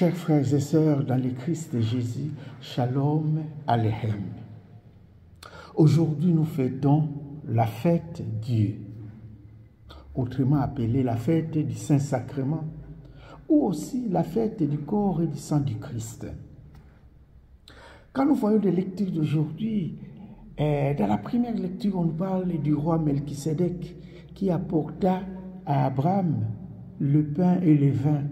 Chers frères et sœurs dans le Christ de Jésus, Shalom Aleichem. Aujourd'hui, nous fêtons la fête Dieu, autrement appelée la fête du Saint-Sacrement, ou aussi la fête du corps et du sang du Christ. Quand nous voyons les lectures d'aujourd'hui, dans la première lecture, on parle du roi Melchisédek qui apporta à Abraham le pain et le vin.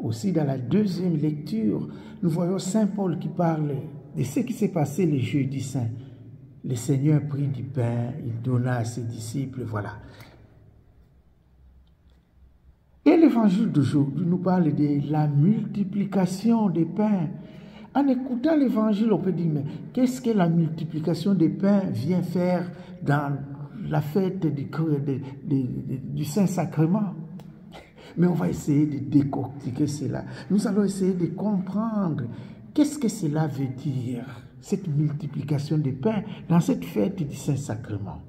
Aussi, dans la deuxième lecture, nous voyons Saint Paul qui parle de ce qui s'est passé le jeudi saint. Le Seigneur prit du pain, il donna à ses disciples, voilà. Et l'évangile d'aujourd'hui nous parle de la multiplication des pains. En écoutant l'évangile, on peut dire, mais qu'est-ce que la multiplication des pains vient faire dans la fête du Saint-Sacrement? Mais on va essayer de décortiquer cela. Nous allons essayer de comprendre qu'est-ce que cela veut dire, cette multiplication des pains dans cette fête du Saint-Sacrement.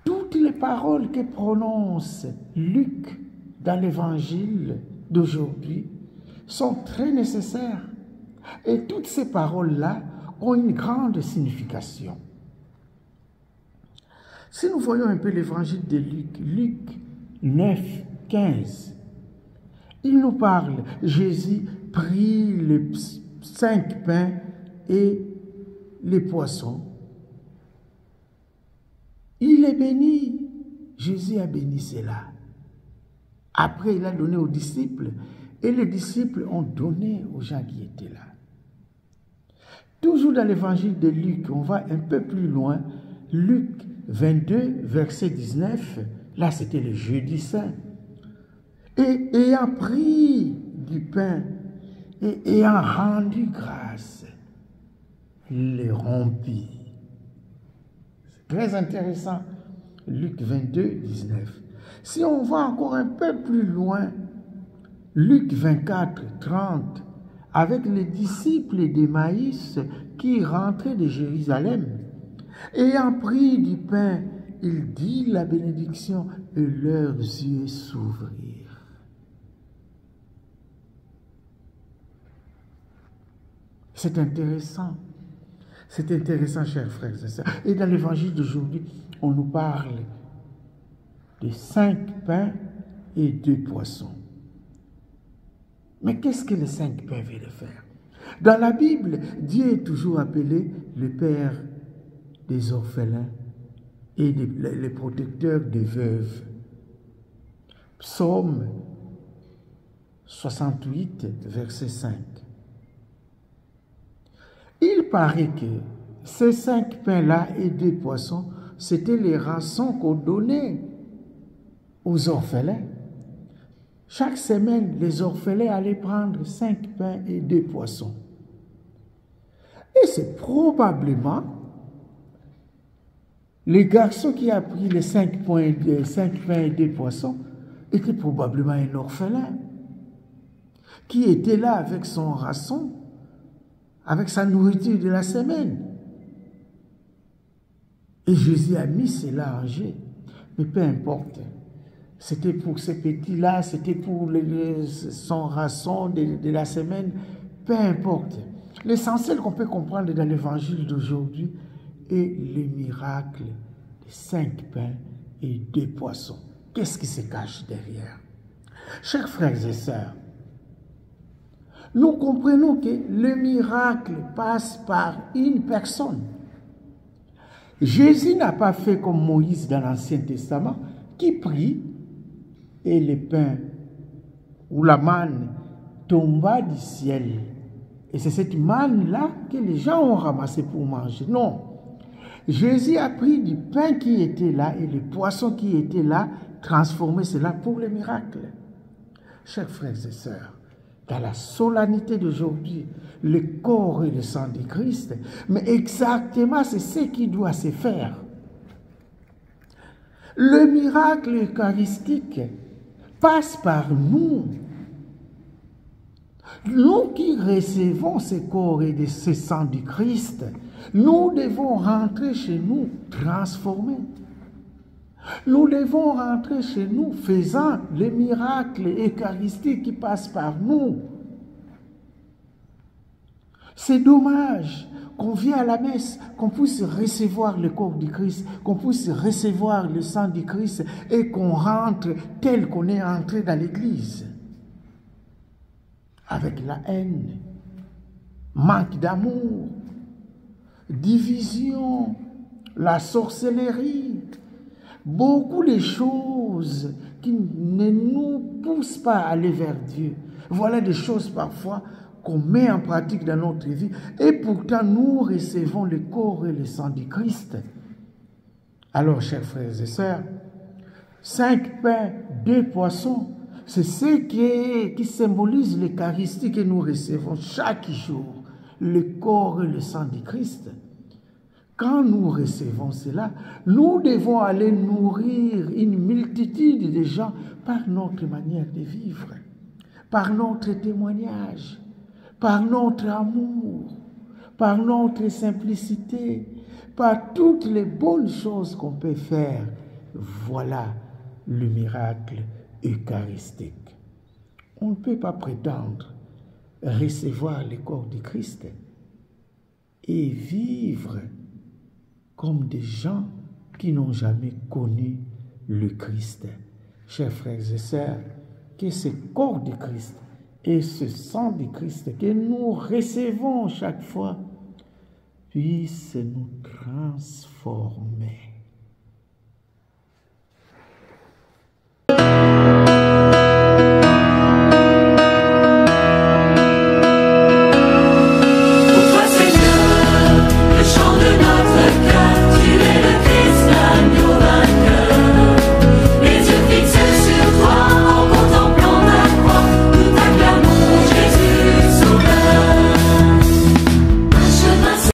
Toutes les paroles que prononce Luc dans l'évangile d'aujourd'hui sont très nécessaires. Et toutes ces paroles-là ont une grande signification. Si nous voyons un peu l'évangile de Luc 9, 15, il nous parle, Jésus prit les 5 pains et les poissons. Il les bénit. Jésus a béni cela. Après, il a donné aux disciples et les disciples ont donné aux gens qui étaient là. Toujours dans l'évangile de Luc, on va un peu plus loin. Luc 22, verset 19, là c'était le jeudi saint. Et ayant pris du pain et ayant rendu grâce, il les rompit. C'est très intéressant. Luc 22, 19. Si on va encore un peu plus loin, Luc 24, 30, avec les disciples d'Emmaüs qui rentraient de Jérusalem, ayant pris du pain, il dit la bénédiction et leurs yeux s'ouvrirent. C'est intéressant, chers frères et sœurs. Et dans l'évangile d'aujourd'hui, on nous parle de 5 pains et 2 poissons. Mais qu'est-ce que les 5 pains veulent faire? Dans la Bible, Dieu est toujours appelé le Père des orphelins et les protecteurs des veuves. Psaume 68, verset 5. Il paraît que ces 5 pains-là et 2 poissons, c'était les rançons qu'on donnait aux orphelins. Chaque semaine, les orphelins allaient prendre 5 pains et 2 poissons. Et c'est probablement le garçon qui a pris les 5 pains et 2 poissons était probablement un orphelin qui était là avec son rançon, avec sa nourriture de la semaine. Et Jésus a mis cela en jeu. Mais peu importe. C'était pour ces petits-là, c'était pour son rançon de la semaine. Peu importe. L'essentiel qu'on peut comprendre dans l'évangile d'aujourd'hui est le miracle de 5 pains et 2 poissons. Qu'est-ce qui se cache derrière? Chers frères et sœurs, nous comprenons que le miracle passe par une personne. Jésus n'a pas fait comme Moïse dans l'Ancien Testament, qui prit et le pain ou la manne tomba du ciel. Et c'est cette manne-là que les gens ont ramassé pour manger. Non. Jésus a pris du pain qui était là et le poisson qui était là, transformé cela pour le miracle. Chers frères et sœurs, dans la solennité d'aujourd'hui, le corps et le sang du Christ, mais exactement c'est ce qui doit se faire. Le miracle eucharistique passe par nous. Nous qui recevons ce corps et ce sang du Christ, nous devons rentrer chez nous transformés. Nous devons rentrer chez nous faisant les miracles eucharistiques qui passent par nous. C'est dommage qu'on vienne à la messe, qu'on puisse recevoir le corps du Christ, qu'on puisse recevoir le sang du Christ et qu'on rentre tel qu'on est entré dans l'église. Avec la haine, manque d'amour, division, la sorcellerie, beaucoup de choses qui ne nous poussent pas à aller vers Dieu. Voilà des choses parfois qu'on met en pratique dans notre vie et pourtant nous recevons le corps et le sang du Christ. Alors, chers frères et sœurs, 5 pains, 2 poissons, c'est ce qui symbolise l'Eucharistie que nous recevons chaque jour, le corps et le sang du Christ. Quand nous recevons cela, nous devons aller nourrir une multitude de gens par notre manière de vivre, par notre témoignage, par notre amour, par notre simplicité, par toutes les bonnes choses qu'on peut faire. Voilà le miracle eucharistique. On ne peut pas prétendre recevoir le corps du Christ et vivre comme des gens qui n'ont jamais connu le Christ. Chers frères et sœurs, que ce corps du Christ et ce sang du Christ que nous recevons chaque fois puisse nous transformer.